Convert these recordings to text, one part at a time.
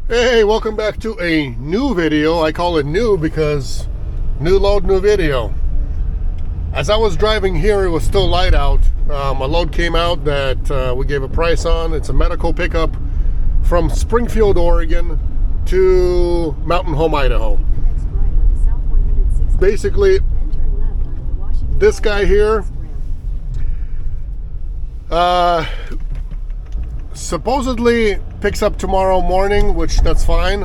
Hey, welcome back to a new video. I call it new because new load, new video. As I was driving here, it was still light out. A load came out that we gave a price on. It's a medical pickup from Springfield, Oregon to Mountain Home, Idaho. Basically, this guy here supposedly picks up tomorrow morning, which that's fine,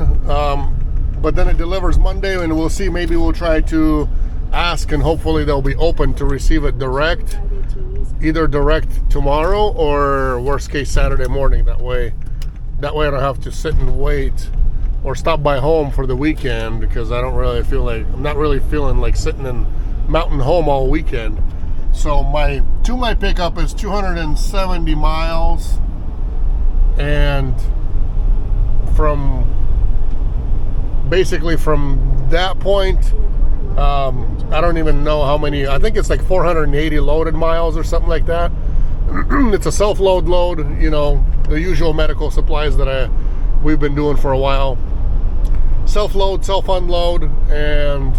but then it delivers Monday, and we'll see. Maybe we'll try to ask, and hopefully they'll be open to receive it direct, either direct tomorrow or worst case Saturday morning. That way I don't have to sit and wait or stop by home for the weekend, because I'm not really feeling like sitting in Mountain Home all weekend. So my pickup is 270 miles. And from that point, I don't even know how many. I think it's like 480 loaded miles or something like that. It's a self-load load, the usual medical supplies that we've been doing for a while. Self-load, self-unload, and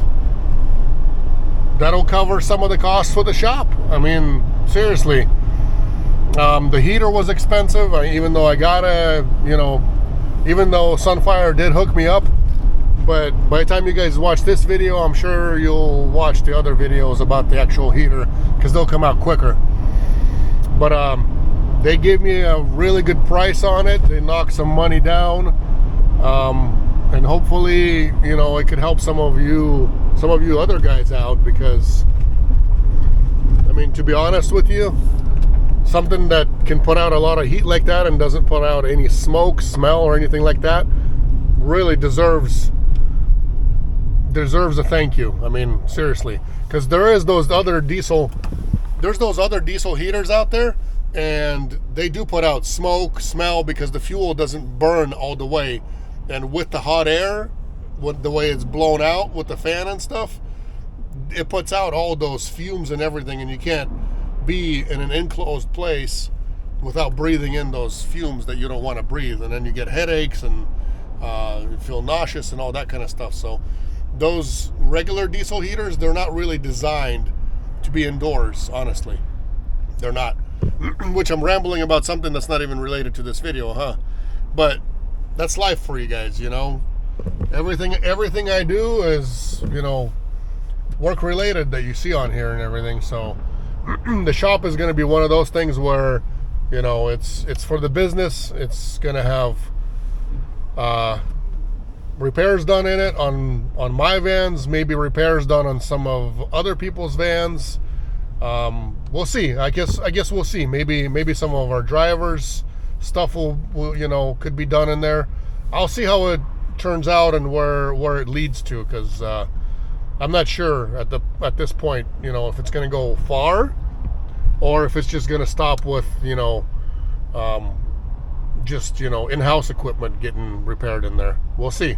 that'll cover some of the costs for the shop. I mean, seriously. The heater was expensive, even though even though Sunfire did hook me up. But by the time you guys watch this video, I'm sure you'll watch the other videos about the actual heater, because they'll come out quicker. But they gave me a really good price on it. They knocked some money down, and hopefully, it could help some of you other guys out, because, I mean, to be honest with you, something that can put out a lot of heat like that and doesn't put out any smoke, smell, or anything like that really deserves a thank you. I mean, seriously, because there's those other diesel heaters out there, and they do put out smoke, smell, because the fuel doesn't burn all the way, and with the hot air, with the way it's blown out with the fan and stuff, it puts out all those fumes and everything, and you can't be in an enclosed place without breathing in those fumes that you don't want to breathe, and then you get headaches and you feel nauseous and all that kind of stuff. So those regular diesel heaters, they're not really designed to be indoors, honestly. They're not. Which, I'm rambling about something that's not even related to this video, huh? But that's life for you guys, everything I do is work related that you see on here and everything. So the shop is going to be one of those things where, it's for the business. It's going to have repairs done in it on my vans, maybe repairs done on some of other people's vans. We'll see. I guess we'll see. Maybe some of our drivers' stuff will could be done in there. I'll see how it turns out and where it leads to, because I'm not sure at this point, if it's going to go far, or if it's just going to stop with, just, in-house equipment getting repaired in there. We'll see.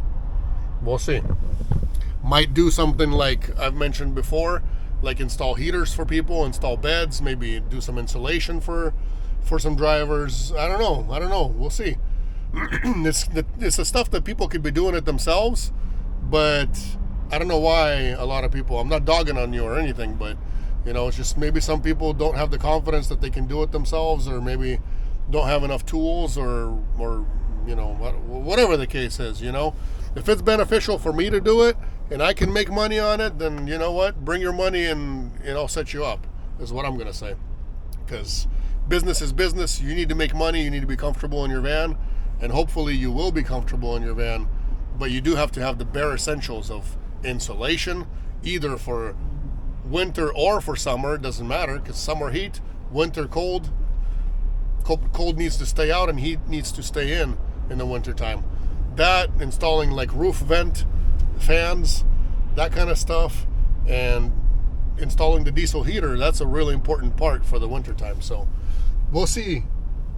Might do something like I've mentioned before, like install heaters for people, install beds, maybe do some insulation for some drivers. I don't know. We'll see. It's the stuff that people could be doing it themselves, but I don't know why a lot of people, I'm not dogging on you or anything, but it's just maybe some people don't have the confidence that they can do it themselves, or maybe don't have enough tools, or whatever the case is. If it's beneficial for me to do it and I can make money on it, then you know what, bring your money and I'll set you up, is what I'm going to say. Because business is business. You need to make money, you need to be comfortable in your van, and hopefully you will be comfortable in your van, but you do have to have the bare essentials of insulation, either for winter or for summer. It doesn't matter, because summer heat, winter cold needs to stay out and heat needs to stay in the winter time. That, installing like roof vent fans, that kind of stuff, and installing the diesel heater, that's a really important part for the winter time. So we'll see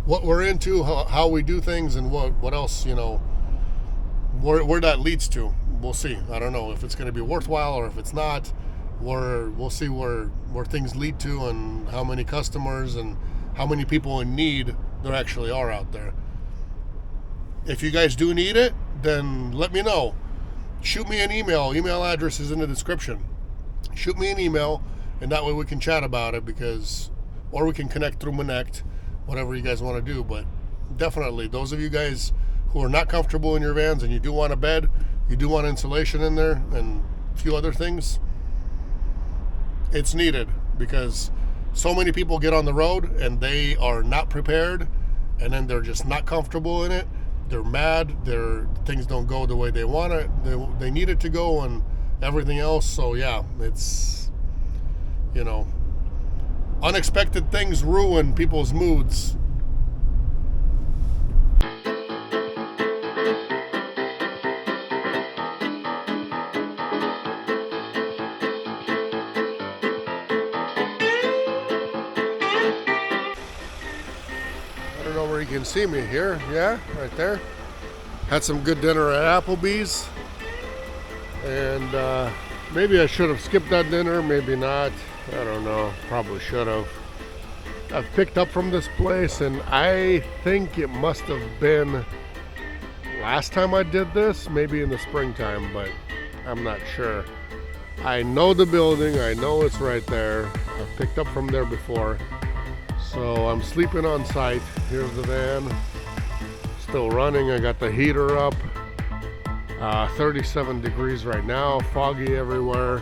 what we're into, how we do things, and what else, where that leads to. We'll see. I don't know if it's going to be worthwhile or if it's not. We'll see where things lead to, and how many customers and how many people in need there actually are out there. If you guys do need it, then let me know. Shoot me an email. Email address is in the description. Shoot me an email, and that way we can chat about it, or we can connect through Connect, whatever you guys want to do. But definitely, those of you guys who are not comfortable in your vans and you do want a bed, you do want insulation in there, and a few other things, it's needed, because so many people get on the road and they are not prepared, and then they're just not comfortable in it. They're mad. Things don't go the way they want it. They need it to go, and everything else. So yeah, it's, unexpected things ruin people's moods. You can see me here, yeah, right there. Had some good dinner at Applebee's, and maybe I should have skipped that dinner, maybe not, I don't know, probably should have. I've picked up from this place, and I think it must have been last time I did this, maybe in the springtime, but I'm not sure. I know the building, I know it's right there. I've picked up from there before. So I'm sleeping on site. Here's the van, still running. I got the heater up, 37 degrees right now, foggy everywhere,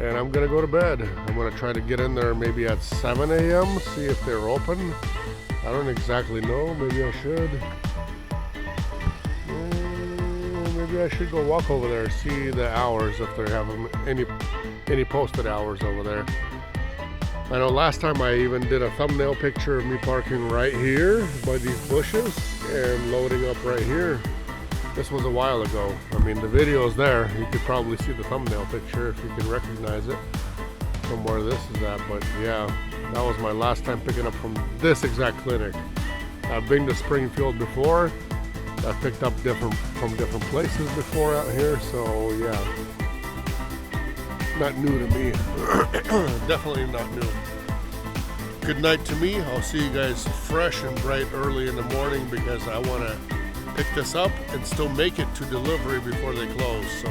and I'm gonna go to bed. I'm gonna try to get in there maybe at 7 a.m. see if they're open. I don't exactly know, maybe I should. Maybe I should go walk over there, see the hours, if they have any posted hours over there. I know last time I even did a thumbnail picture of me parking right here by these bushes and loading up right here. This was a while ago. I mean, the video is there. You could probably see the thumbnail picture if you can recognize it from where this is at. But yeah, that was my last time picking up from this exact clinic. I've been to Springfield before. I've picked up from different places before out here. So yeah. Not new to me. Definitely not new. Good night to me. I'll see you guys fresh and bright early in the morning, because I want to pick this up and still make it to delivery before they close. So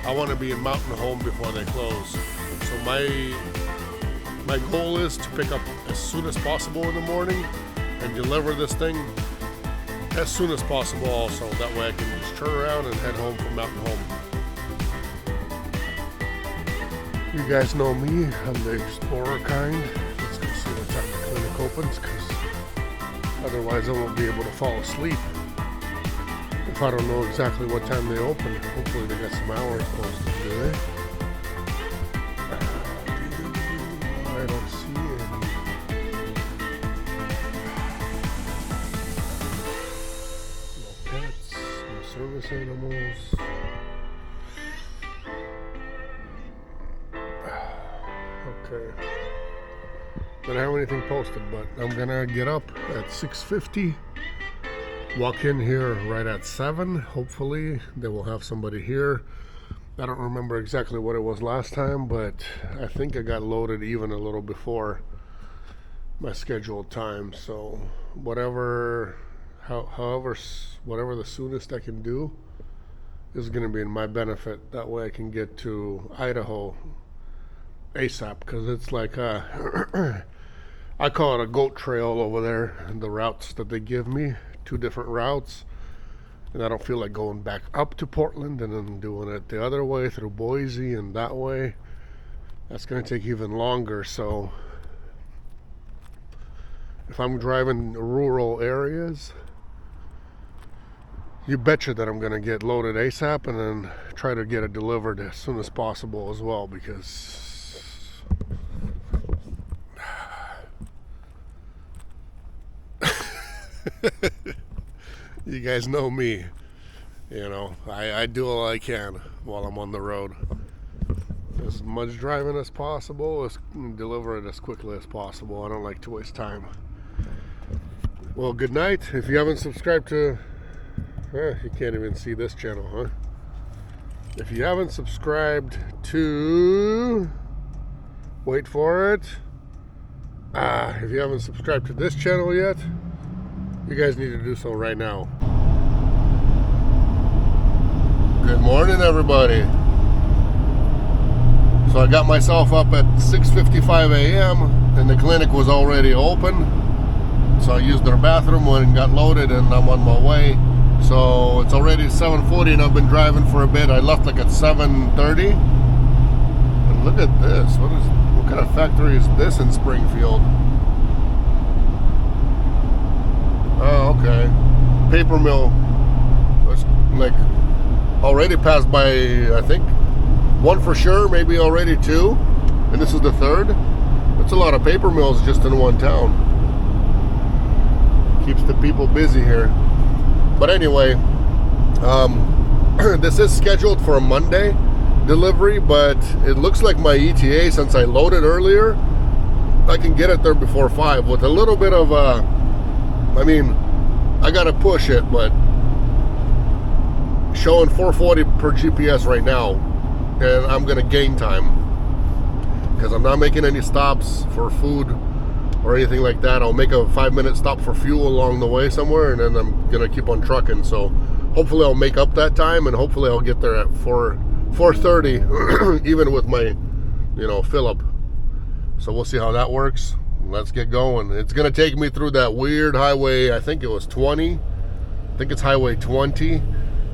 I want to be in Mountain Home before they close. So my goal is to pick up as soon as possible in the morning and deliver this thing as soon as possible also. That way I can just turn around and head home from Mountain Home. You guys know me, I'm the explorer kind. Let's go see what time the clinic opens, because otherwise I won't be able to fall asleep if I don't know exactly what time they open. Hopefully they got some hours posted, do they? I don't see any. No pets, no service animals. Okay. Don't have anything posted, but I'm gonna get up at 6:50, walk in here right at 7. Hopefully they will have somebody here. I don't remember exactly what it was last time, but I think I got loaded even a little before my scheduled time. So whatever the soonest I can do is gonna be in my benefit. That way I can get to Idaho ASAP, because it's like I call it a goat trail over there, and the routes that they give me, 2 different routes, and I don't feel like going back up to Portland and then doing it the other way through Boise and that way. That's going to take even longer. So if I'm driving rural areas, you betcha that I'm going to get loaded ASAP and then try to get it delivered as soon as possible as well, because you guys know me, I do all I can while I'm on the road. As much driving as possible, deliver it as quickly as possible. I don't like to waste time. Well, good night. If you haven't subscribed to, you can't even see this channel, huh? If you haven't subscribed to, wait for it. If you haven't subscribed to this channel yet, you guys need to do so right now. Good morning, everybody. So I got myself up at 6:55 a.m. and the clinic was already open. So I used their bathroom and got loaded, and I'm on my way. So it's already 7:40 and I've been driving for a bit. I left like at 7:30. And look at this. What kind of factory is this in Springfield? Oh, okay. Paper mill. It's like already passed by, I think, one for sure, maybe already two, and this is the third. That's a lot of paper mills just in one town. Keeps the people busy here. But anyway, this is scheduled for a Monday delivery, but it looks like my ETA, since I loaded earlier, I can get it there before 5 with a little bit of I mean, I gotta push it, but showing 440 per GPS right now, and I'm gonna gain time because I'm not making any stops for food or anything like that. I'll make a 5-minute stop for fuel along the way somewhere, and then I'm gonna keep on trucking. So hopefully I'll make up that time, and hopefully I'll get there at 4:30 even with my, fill up. So we'll see how that works. Let's get going. It's gonna take me through that weird highway. I think it was 20. I think it's highway 20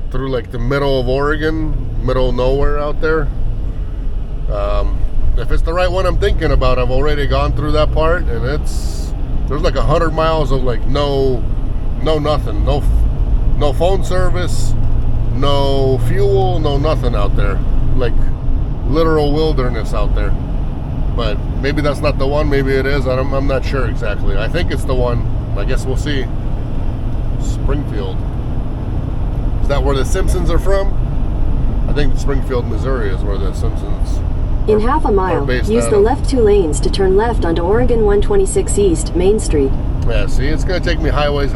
through like the middle of Oregon, middle of nowhere out there. If it's the right one I'm thinking about, I've already gone through that part, and there's like 100 miles of like no nothing, no phone service, no fuel, no nothing out there, like literal wilderness out there. But maybe that's not the one, maybe it is, I'm not sure exactly. I think it's the one. I guess we'll see. Springfield. Is that where the Simpsons are from? I think Springfield, Missouri is where the Simpsons In half a mile, use the left 2 lanes to turn left onto Oregon 126 East, Main Street. Yeah, see, it's going to take me highways,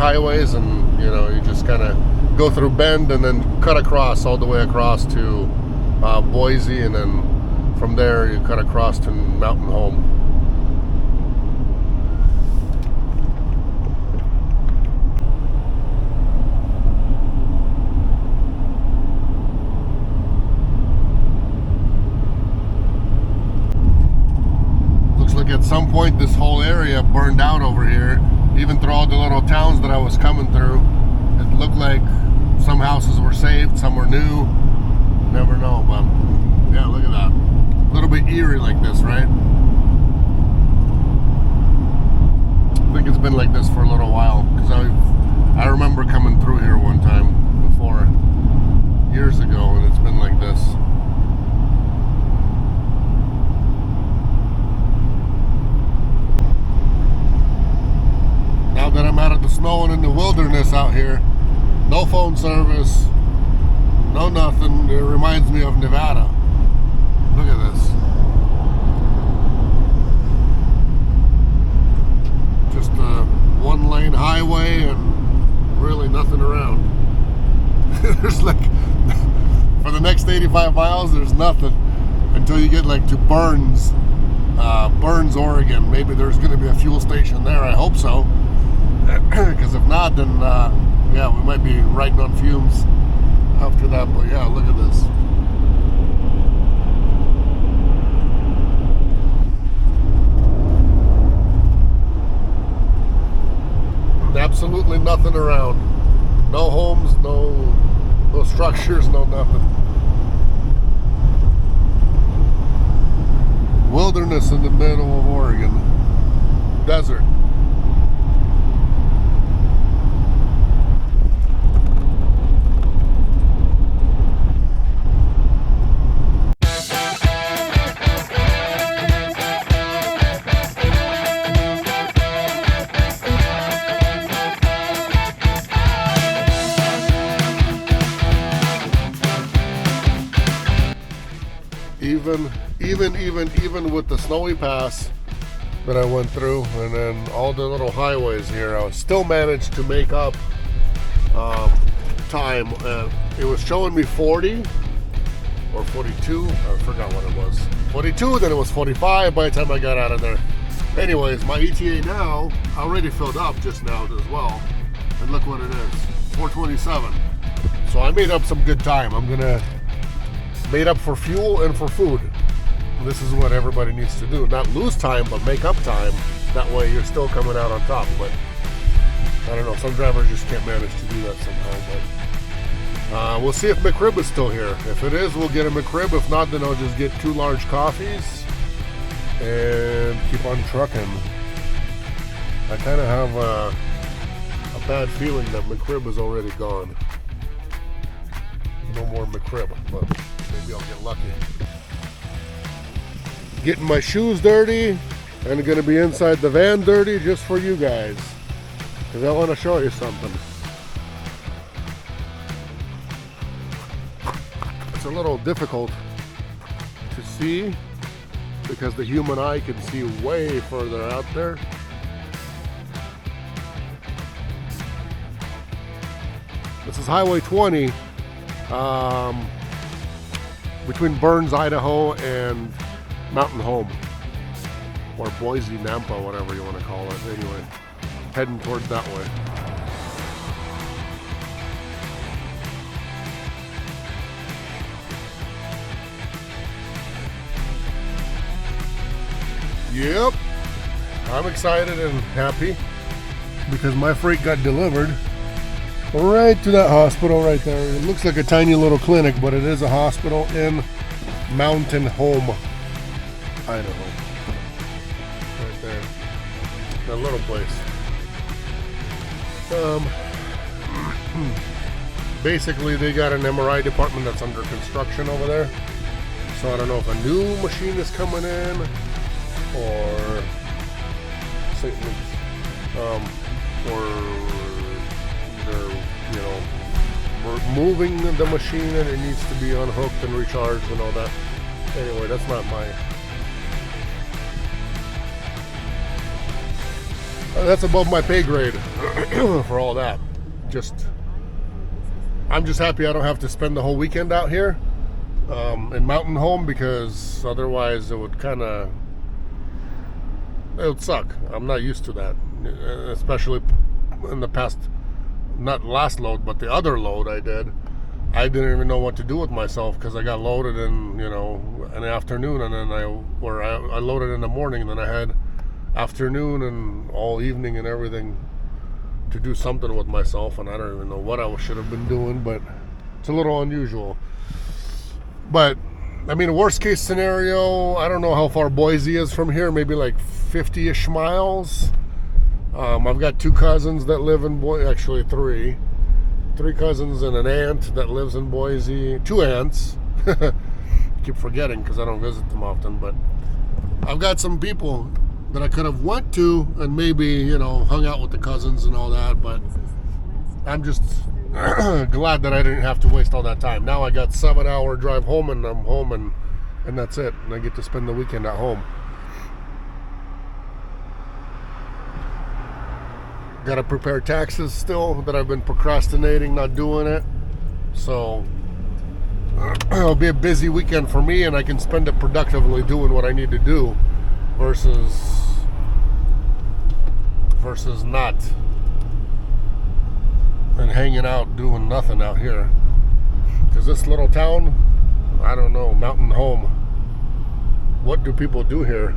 and, you just kind of go through Bend and then cut across all the way across to Boise, and then from there you cut across to Mountain Home. At some point this whole area burned out over here, even through all the little towns that I was coming through. It looked like some houses were saved, some were new, never know. But yeah, look at that. A little bit eerie like this, right? I think it's been like this for a little while, because I remember coming through here one time before, years ago, and it's been like this. Now that I'm out of the snow and in the wilderness out here, no phone service, no nothing. It reminds me of Nevada. Look at this. Just a 1-lane highway and really nothing around. There's like, for the next 85 miles, there's nothing until you get like to Burns, Oregon. Maybe there's going to be a fuel station there. I hope so. Because if not, then yeah, we might be riding on fumes after that. But yeah, look at this. Absolutely nothing around. No homes, no structures, no nothing. Wilderness in the middle of Oregon. Desert. Even with the snowy pass that I went through, and then all the little highways here, I still managed to make up time. It was showing me 40 or 42. I forgot what it was. 42, then it was 45 by the time I got out of there. Anyways, my ETA now already filled up just now as well, and look what it is, 427. So I made up some good time. I'm gonna made up for fuel and for food. This is what everybody needs to do. Not lose time, but make up time. That way you're still coming out on top. But I don't know, some drivers just can't manage to do that somehow. But we'll see if McRib is still here. If it is, we'll get a McRib. If not, then I'll just get 2 large coffees and keep on trucking. I kind of have a bad feeling that McRib is already gone. No more McRib, but maybe I'll get lucky. Getting my shoes dirty and going to be inside the van dirty just for you guys, because I want to show you something. It's a little difficult to see because the human eye can see way further out there. This is Highway 20 between Burns, Idaho and Mountain Home, or Boise, Nampa, whatever you want to call it. Anyway, heading towards that way. Yep, I'm excited and happy because my freight got delivered right to that hospital right there. It looks like a tiny little clinic, but it is a hospital in Mountain Home, Idaho. Right there. That little place. Basically, they got an MRI department that's under construction over there. So I don't know if a new machine is coming in or they're moving the machine and it needs to be unhooked and recharged and all that. Anyway, that's not my... that's above my pay grade for all that. I'm just happy I don't have to spend the whole weekend out here in Mountain Home, because otherwise it would suck. I'm not used to that, especially in the past, not last load, but the other load I did. I didn't even know what to do with myself because I got loaded in, in the afternoon, and then I loaded in the morning, and then I had afternoon and all evening and everything to do something with myself, and I don't even know what I should have been doing, but it's a little unusual. But I mean, worst case scenario, I don't know how far Boise is from here, maybe like 50-ish miles. I've got 2 cousins that live in Boise, actually 3 cousins and an aunt that lives in Boise. 2 aunts. Keep forgetting because I don't visit them often, but I've got some people that I could have went to and maybe, hung out with the cousins and all that, but I'm just glad that I didn't have to waste all that time. Now I got 7-hour drive home, and I'm home, and that's it, and I get to spend the weekend at home. Got to prepare taxes still that I've been procrastinating, not doing it, so it'll be a busy weekend for me, and I can spend it productively doing what I need to do versus not, and hanging out doing nothing out here. Because this little town, I don't know, Mountain Home, what do people do here?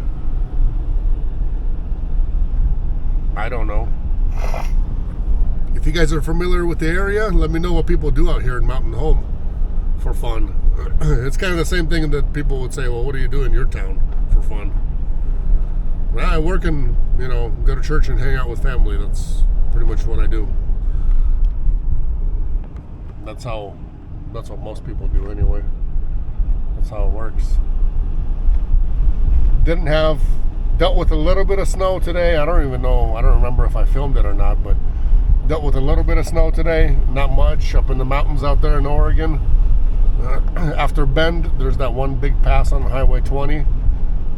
I don't know. If you guys are familiar with the area, let me know what people do out here in Mountain Home for fun. It's kind of the same thing that people would say, well, what do you do in your town for fun? Well, I work and, go to church and hang out with family. That's pretty much what I do. That's what most people do anyway. That's how it works. Dealt with a little bit of snow today. I don't remember if I filmed it or not, but dealt with a little bit of snow today. Not much up in the mountains out there in Oregon. After Bend, there's that one big pass on Highway 20.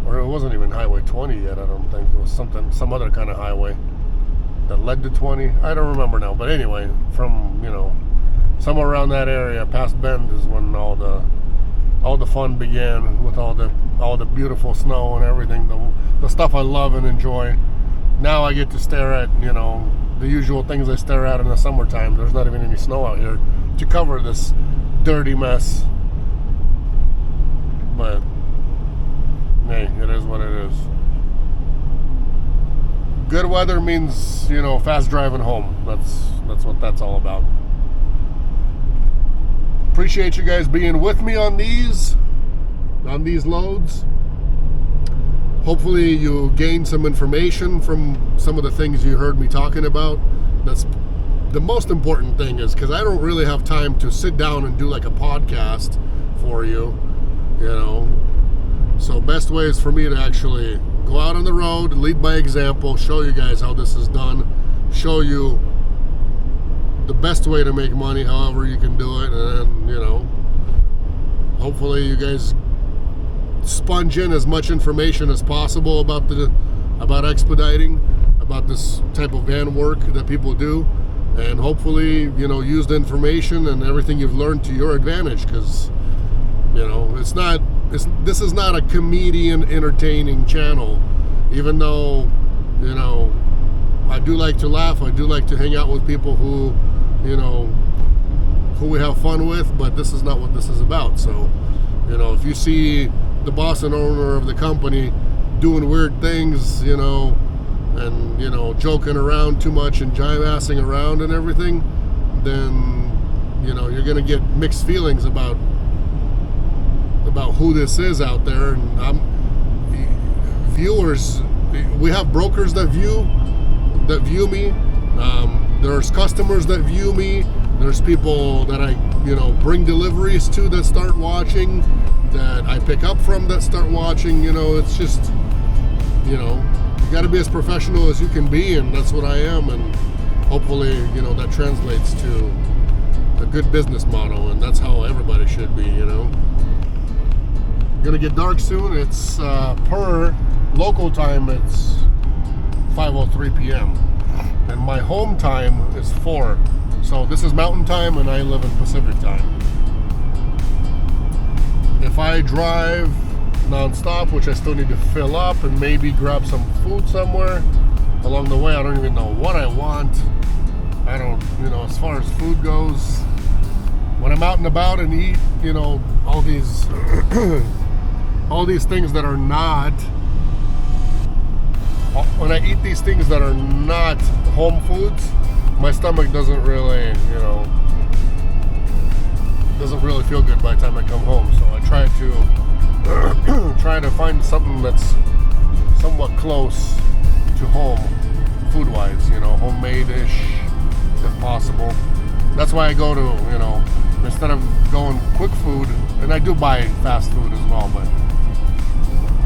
Or it wasn't even Highway 20 yet, I don't think. It was some other kind of highway that led to 20. I don't remember now. But anyway, from, somewhere around that area, past Bend, is when all the fun began, with all the beautiful snow and everything, the stuff I love and enjoy. Now I get to stare at, the usual things I stare at in the summertime. There's not even any snow out here to cover this dirty mess. But hey, it is what it is. Good weather means, you know, fast driving home. That's what that's all about. Appreciate you guys being with me on these loads. Hopefully you gained some information from some of the things you heard me talking about. That's the most important thing, is because I don't really have time to sit down and do like a podcast for you, you know. So best way is for me to actually go out on the road, lead by example, show you guys how this is done, show you the best way to make money, however you can do it, and then, you know, hopefully you guys sponge in as much information as possible about expediting, about this type of van work that people do, and hopefully, you know, use the information and everything you've learned to your advantage, because, you know, this is not a comedian entertaining channel, even though, you know, I do like to laugh, I do like to hang out with people who, you know, who we have fun with, but this is not what this is about. So, you know, if you see the boss and owner of the company doing weird things, you know, and, you know, joking around too much and jive-assing around and everything, then, you know, you're going to get mixed feelings about who this is out there. And viewers, we have brokers that view me. There's customers that view me. There's people that I, you know, bring deliveries to that start watching, that I pick up from that start watching. You know, it's just, you know, you got to be as professional as you can be, and that's what I am. And hopefully, you know, that translates to a good business model, and that's how everybody should be, you know. Gonna get dark soon. It's per local time, it's 5:03 p.m. and my home time is 4. So this is mountain time and I live in Pacific time. If I drive non-stop, which I still need to fill up and maybe grab some food somewhere along the way, I don't even know what I want. I don't, you know, as far as food goes, when I'm out and about and eat, you know, all these all these things that are not, when I eat these things that are not home foods, my stomach doesn't really, you know, doesn't really feel good by the time I come home. So I try to find something that's somewhat close to home, food-wise, you know, homemade-ish, if possible. That's why I go to, you know, instead of going quick food, and I do buy fast food as well, but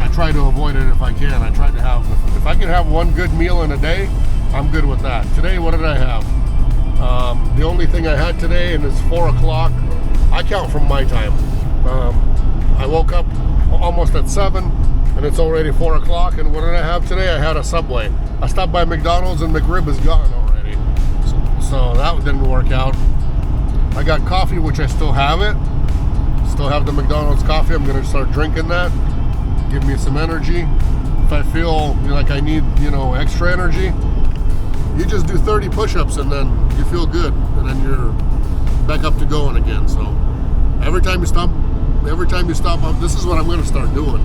I try to avoid it if I can. I try to have, if I can have one good meal in a day, I'm good with that. Today, what did I have? The only thing I had today, and it's 4 o'clock. I count from my time. I woke up almost at 7, and it's already 4 o'clock. And what did I have today? I had a Subway. I stopped by McDonald's, and McRib is gone already. So that didn't work out. I got coffee, which I still have it. Still have the McDonald's coffee. I'm going to start drinking that. Give me some energy. If I feel like I need, you know, extra energy, you just do 30 push-ups and then you feel good, and then you're back up to going again. So every time you stop, this is what I'm going to start doing.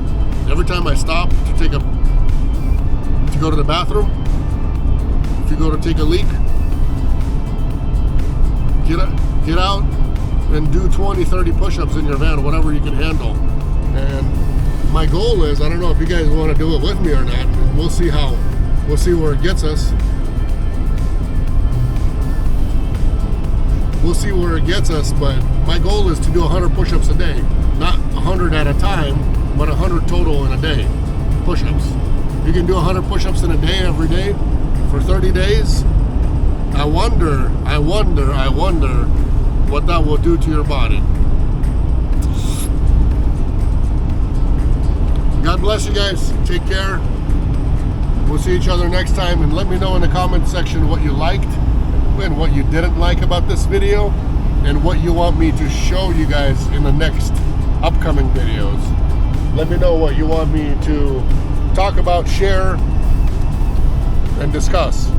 Every time I stop to go to the bathroom, if you go to take a leak, get out and do 20, 30 push-ups in your van, whatever you can handle. And my goal is, I don't know if you guys want to do it with me or not. We'll see where it gets us. We'll see where it gets us, but my goal is to do 100 push-ups a day. Not 100 at a time, but 100 total in a day. Push-ups. You can do 100 push-ups in a day every day for 30 days. I wonder what that will do to your body. God bless you guys. Take care. We'll see each other next time, and let me know in the comment section what you liked and what you didn't like about this video, and what you want me to show you guys in the next upcoming videos. Let me know what you want me to talk about, share, and discuss.